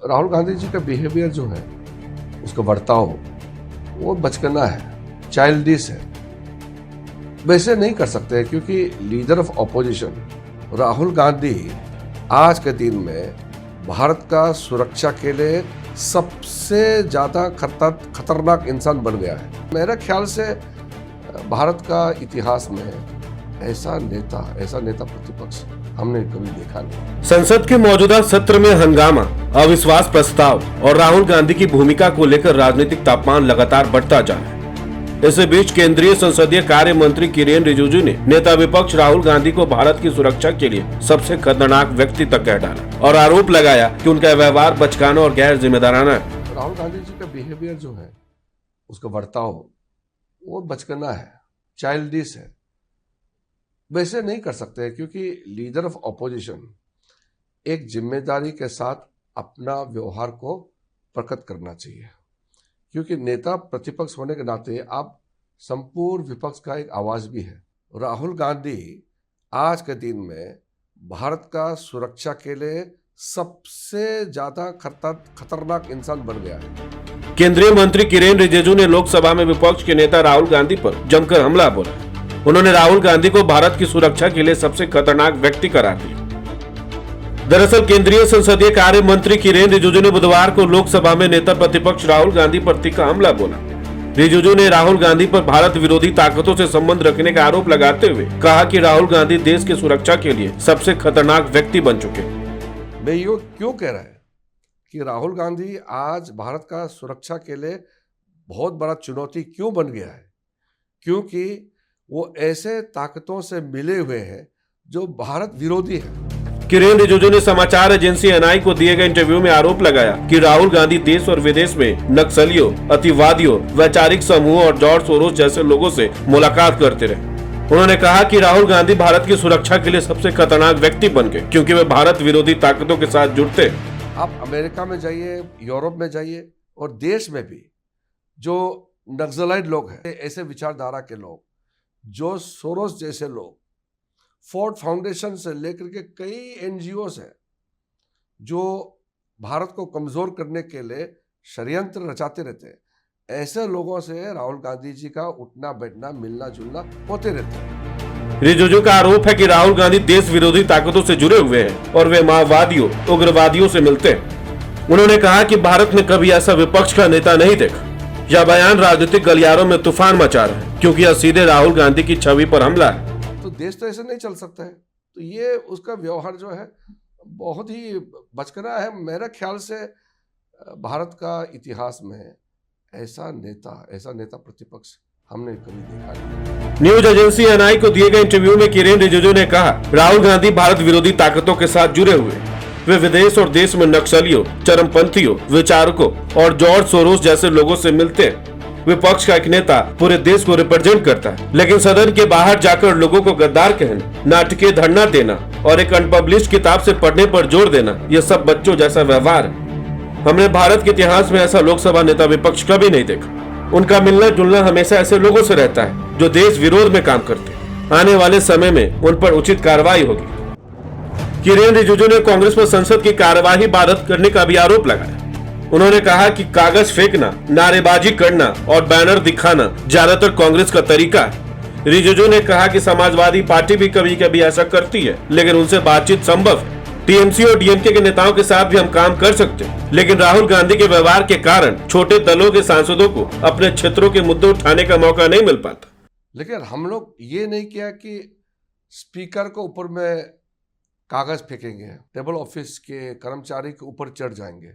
राहुल गांधी जी का बिहेवियर जो है, उसका बर्ताव, वो बचकाना है, चाइल्डिश है। वैसे नहीं कर सकते क्योंकि leader of opposition Rahul Gandhi आज के दिन में भारत का सुरक्षा के लिए सबसे ज्यादा खतरनाक इंसान बन गया है। मेरे ख्याल से भारत का इतिहास में ऐसा नेता प्रतिपक्ष हमने कभी देखा नहीं। संसद के मौजूदा सत्र में हंगामा, अविश्वास प्रस्ताव और राहुल गांधी की भूमिका को लेकर राजनीतिक तापमान लगातार बढ़ता जा रहा है। इसी बीच केंद्रीय संसदीय कार्य मंत्री किरेन रिजिजू ने नेता विपक्ष राहुल गांधी को भारत की सुरक्षा के लिए सबसे खतरनाक व्यक्ति तक कह डाला और आरोप लगाया कि उनका व्यवहार बचकाना और गैर जिम्मेदाराना है। राहुल गांधी जी का बिहेवियर जो है, उसका बर्ताव, वो बचकाना है, चाइल्डिश है। वैसे नहीं कर सकते क्योंकि लीडर ऑफ ऑपोजिशन एक जिम्मेदारी के साथ अपना व्यवहार को प्रकट करना चाहिए, क्योंकि नेता प्रतिपक्ष होने के नाते आप संपूर्ण विपक्ष का एक आवाज भी है। राहुल गांधी आज के दिन में भारत का सुरक्षा के लिए सबसे ज्यादा खतरनाक इंसान बन गया है। केंद्रीय मंत्री किरेन रिजिजू ने लोकसभा में विपक्ष के नेता राहुल गांधी पर जमकर हमला बोला। उन्होंने राहुल गांधी को भारत की सुरक्षा के लिए सबसे खतरनाक व्यक्ति करार दिया। दरअसल केंद्रीय संसदीय कार्य मंत्री किरेन रिजिजू ने बुधवार को लोकसभा में नेता प्रतिपक्ष राहुल गांधी पर तीखा हमला बोला। रिजिजू ने राहुल गांधी पर भारत विरोधी ताकतों से संबंध रखने का आरोप लगाते हुए कहा कि राहुल गांधी देश की सुरक्षा के लिए सबसे खतरनाक व्यक्ति बन चुके हैं। मैं ये क्यों कह रहा है कि राहुल गांधी आज भारत का सुरक्षा के लिए बहुत बड़ा चुनौती क्यों बन गया है? क्योंकि वो ऐसे ताकतों से मिले हुए हैं जो भारत विरोधी है। किरेन रिजिजू ने समाचार एजेंसी एनआई को दिए गए इंटरव्यू में आरोप लगाया कि राहुल गांधी देश और विदेश में नक्सलियों, अतिवादियों, वैचारिक समूहों और जॉर्ज सोरोस जैसे लोगों से मुलाकात करते रहे। उन्होंने कहा कि राहुल गांधी भारत की सुरक्षा के लिए सबसे खतरनाक व्यक्ति बन गए क्योंकि वे भारत विरोधी ताकतों के साथ जुड़ते। आप अमेरिका में जाइए, यूरोप में जाइए और देश में भी जो नक्सलाइट लोग हैं, ऐसे विचारधारा के लोग, जो सोरोस जैसे लोग, फोर्ड फाउंडेशन से लेकर के कई एनजीओस हैं जो भारत को कमजोर करने के लिए षड्यंत्र रचाते रहते हैं। ऐसे लोगों से राहुल गांधी जी का उठना बैठना, मिलना जुलना होते रहते हैं। रिजिजू का आरोप है कि राहुल गांधी देश विरोधी ताकतों से जुड़े हुए हैं और वे माओवादियों, उग्रवादियों से मिलते हैं। उन्होंने कहा कि भारत में कभी ऐसा विपक्ष का नेता नहीं देखा। यह बयान राजनीतिक गलियारों में तूफान मचा रहा है क्योंकि यह सीधे राहुल गांधी की छवि पर हमला है। तो देश तो ऐसे नहीं चल सकता है। तो ये उसका व्यवहार जो है बहुत ही बचकाना है। मेरे ख्याल से भारत का इतिहास में ऐसा नेता प्रतिपक्ष हमने कभी देखा नहीं। न्यूज एजेंसी एनआई को दिए गए इंटरव्यू में किरेन रिजिजू ने कहा, राहुल गांधी भारत विरोधी ताकतों के साथ जुड़े हुए। वे विदेश और देश में नक्सलियों, चरमपंथियों, विचारकों और जॉर्ज सोरोस जैसे लोगों से मिलते हैं। विपक्ष का एक नेता पूरे देश को रिप्रेजेंट करता है, लेकिन सदन के बाहर जाकर लोगों को गद्दार कहना, नाटकीय धरना देना और एक अनपब्लिश्ड किताब से पढ़ने पर जोर देना, यह सब बच्चों जैसा व्यवहार है। हमने भारत के इतिहास में ऐसा लोकसभा नेता विपक्ष कभी नहीं देखा। उनका मिलना जुलना हमेशा ऐसे लोगों से रहता है जो देश विरोध में काम करते हैं। आने वाले समय में उन पर उचित कार्रवाई होगी। किरेन रिजिजू ने कांग्रेस पर संसद की कार्यवाही बाधित करने का भी आरोप लगाया। उन्होंने कहा कि कागज फेंकना, नारेबाजी करना और बैनर दिखाना ज्यादातर कांग्रेस का तरीका है। रिजिजू ने कहा कि समाजवादी पार्टी भी कभी कभी ऐसा करती है, लेकिन उनसे बातचीत संभव है। टीएमसी और डीएमके के नेताओं के साथ भी हम काम कर सकते हैं, लेकिन राहुल गांधी के व्यवहार के कारण छोटे दलों के सांसदों को अपने क्षेत्रों के मुद्दे उठाने का मौका नहीं मिल पाता। लेकिन हम लोग ये नहीं किया कि स्पीकर को ऊपर में कागज फेंकेंगे, टेबल ऑफिस के कर्मचारी के ऊपर चढ़ जाएंगे,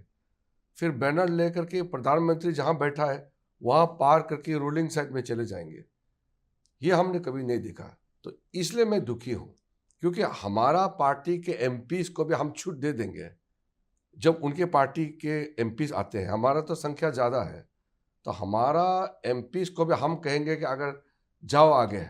फिर बैनर लेकर के प्रधानमंत्री जहां बैठा है वहां पार करके रूलिंग साइड में चले जाएंगे। ये हमने कभी नहीं देखा। तो इसलिए मैं दुखी हूं, क्योंकि हमारा पार्टी के एमपीज को भी हम छूट दे देंगे जब उनके पार्टी के एमपीज आते हैं। हमारा तो संख्या ज़्यादा है, तो हमारा एमपीज को भी हम कहेंगे कि अगर जाओ आगे,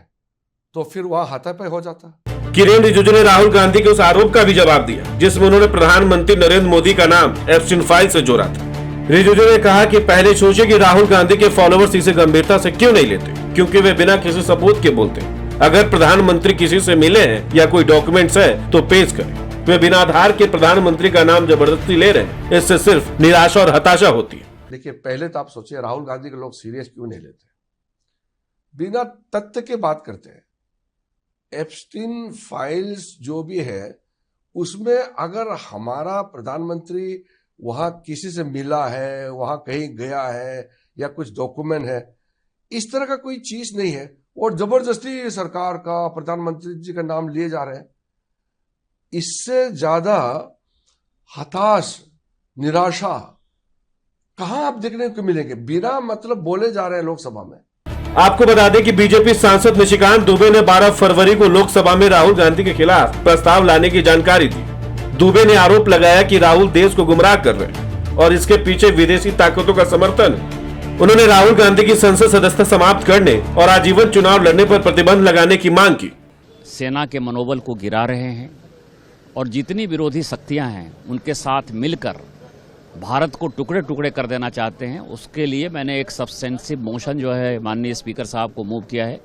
तो फिर वहाँ हाथापाई हो जाता। किरेन रिजिजू ने राहुल गांधी के उस आरोप का भी जवाब दिया जिसमें उन्होंने प्रधानमंत्री नरेंद्र मोदी का नाम एप्स्टीन फाइल से जोड़ा था। रिजिजू ने कहा कि पहले सोचे कि राहुल गांधी के फॉलोअर्स इसे गंभीरता से क्यों नहीं लेते, क्योंकि वे बिना किसी सबूत के बोलते हैं। अगर प्रधानमंत्री किसी से मिले हैं या कोई डॉक्यूमेंट्स है तो पेश करें। वे बिना आधार के प्रधानमंत्री का नाम जबरदस्ती ले रहे हैं। इससे सिर्फ निराशा और हताशा होती है। देखिए, पहले तो आप सोचिए राहुल गांधी को लोग सीरियस क्यों नहीं लेते, बिना तथ्य के बात करते हैं। एप्स्टीन फाइल्स जो भी है उसमें अगर हमारा प्रधानमंत्री वहां किसी से मिला है, वहां कहीं गया है या कुछ डॉक्यूमेंट है, इस तरह का कोई चीज नहीं है और जबरदस्ती सरकार का प्रधानमंत्री जी का नाम लिए जा रहे हैं। इससे ज्यादा हताश, निराशा कहां आप देखने को मिलेंगे? बिना मतलब बोले जा रहे हैं लोकसभा में। आपको बता दें कि बीजेपी सांसद निशिकांत दुबे ने 12 फरवरी को लोकसभा में राहुल गांधी के खिलाफ प्रस्ताव लाने की जानकारी दी। दुबे ने आरोप लगाया कि राहुल देश को गुमराह कर रहे हैं और इसके पीछे विदेशी ताकतों का समर्थन है। उन्होंने राहुल गांधी की संसद सदस्यता समाप्त करने और आजीवन चुनाव लड़ने पर प्रतिबंध लगाने की मांग की। सेना के मनोबल को गिरा रहे हैं और जितनी विरोधी शक्तियां हैं उनके साथ मिलकर भारत को टुकड़े टुकड़े कर देना चाहते हैं। उसके लिए मैंने एक सब्सटेंसिव मोशन जो है माननीय स्पीकर साहब को मूव किया है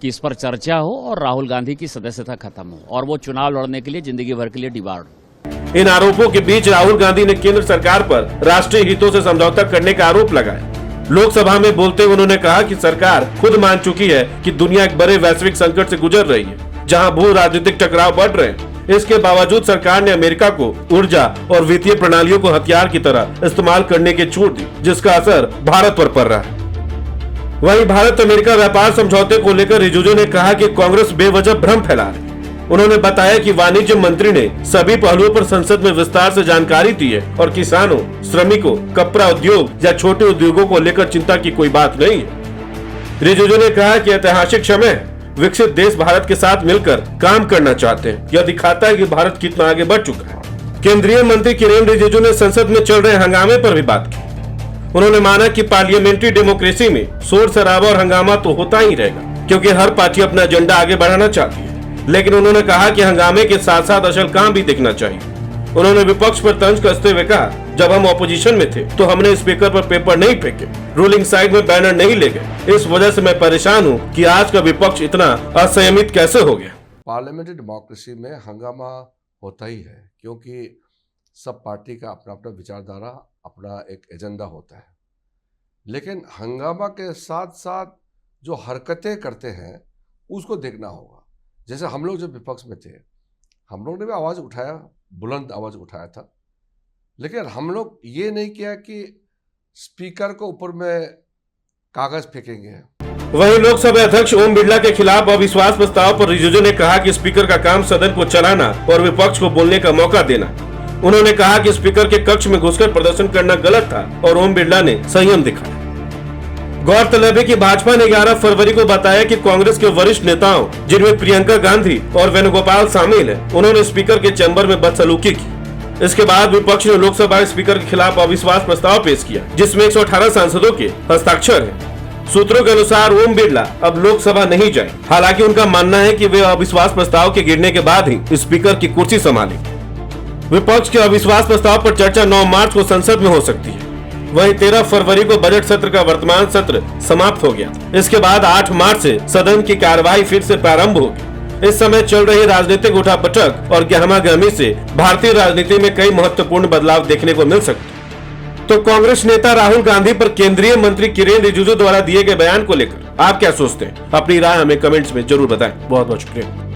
कि इस पर चर्चा हो और राहुल गांधी की सदस्यता खत्म हो और वो चुनाव लड़ने के लिए जिंदगी भर के लिए डिबार्ड हो। इन आरोपों के बीच राहुल गांधी ने केंद्र सरकार पर राष्ट्रीय हितों से समझौता करने का आरोप लगाया। लोकसभा में बोलते हुए उन्होंने कहा कि सरकार खुद मान चुकी है कि दुनिया एक बड़े वैश्विक संकट से गुजर रही है, जहां भू राजनीतिक टकराव बढ़ रहे हैं। इसके बावजूद सरकार ने अमेरिका को ऊर्जा और वित्तीय प्रणालियों को हथियार की तरह इस्तेमाल करने की छूट दी, जिसका असर भारत पर पड़ रहा है। वहीं भारत अमेरिका व्यापार समझौते को लेकर रिजिजू ने कहा कि कांग्रेस बेवजह भ्रम फैला रही है। उन्होंने बताया कि वाणिज्य मंत्री ने सभी पहलुओं पर संसद में विस्तार से जानकारी दी है और किसानों, श्रमिकों, कपड़ा उद्योग या छोटे उद्योगों को लेकर चिंता की कोई बात नहीं है। रिजिजू ने कहा कि ऐतिहासिक समय विकसित देश भारत के साथ मिलकर काम करना चाहते हैं। यह दिखाता है कि भारत कितना आगे बढ़ चुका है। केंद्रीय मंत्री किरेन रिजिजू ने संसद में चल रहे हंगामे पर भी बात की। उन्होंने माना कि पार्लियामेंट्री डेमोक्रेसी में शोर शराबा और हंगामा तो होता ही रहेगा, क्योंकि हर पार्टी अपना एजेंडा आगे बढ़ाना चाहती है। लेकिन उन्होंने कहा कि हंगामे के साथ साथ असल काम भी देखना चाहिए। उन्होंने विपक्ष पर तंज कसते हुए कहा, जब हम ऑपोजिशन में थे तो हमने स्पीकर पर पेपर नहीं फेंके, रूलिंग साइड में बैनर नहीं ले गए। इस वजह से मैं परेशान हूं कि आज का विपक्ष इतना असंयमित कैसे हो गया। पार्लियामेंट्री डेमोक्रेसी में हंगामा होता ही है, क्योंकि सब पार्टी का अपना अपना विचारधारा, अपना एक एजेंडा होता है। लेकिन हंगामा के साथ साथ जो हरकतें करते हैं उसको देखना होगा। जैसे हम लोग जब विपक्ष में थे, हम लोग ने भी आवाज उठाया, बुलंद आवाज उठाया था, लेकिन हम लोग ये नहीं किया कि स्पीकर को ऊपर में कागज फेंकेंगे। वहीं लोकसभा अध्यक्ष ओम बिरला के खिलाफ अविश्वास प्रस्ताव पर रिजिजू ने कहा कि स्पीकर का काम सदन को चलाना और विपक्ष को बोलने का मौका देना। उन्होंने कहा कि स्पीकर के कक्ष में घुसकर प्रदर्शन करना गलत था और ओम बिरला ने संयम दिखाया। गौरतलब है कि भाजपा ने 11 फरवरी को बताया कि कांग्रेस के वरिष्ठ नेताओं, जिनमें प्रियंका गांधी और वेणुगोपाल शामिल हैं, उन्होंने स्पीकर के चैम्बर में बदसलूकी की। इसके बाद विपक्ष ने लोकसभा स्पीकर के खिलाफ अविश्वास प्रस्ताव पेश किया, जिसमें 118 सांसदों के हस्ताक्षर हैं। सूत्रों के अनुसार ओम बिरला अब लोकसभा नहीं जाए। हालांकि उनका मानना है कि वे अविश्वास प्रस्ताव के गिरने के बाद ही स्पीकर की कुर्सी संभालेंगे। विपक्ष के अविश्वास प्रस्ताव पर चर्चा 9 मार्च को संसद में हो सकती है। वहीं 13 फरवरी को बजट सत्र का वर्तमान सत्र समाप्त हो गया। इसके बाद 8 मार्च से सदन की कार्यवाही फिर से प्रारंभ होगी। इस समय चल रही राजनीतिक उठापटक और गहमागहमी से भारतीय राजनीति में कई महत्वपूर्ण बदलाव देखने को मिल सकते हैं। तो कांग्रेस नेता राहुल गांधी पर केंद्रीय मंत्री किरेन रिजिजू द्वारा दिए गए बयान को लेकर आप क्या सोचते हैं? अपनी राय हमें कमेंट्स में जरूर बताएं। बहुत बहुत शुक्रिया।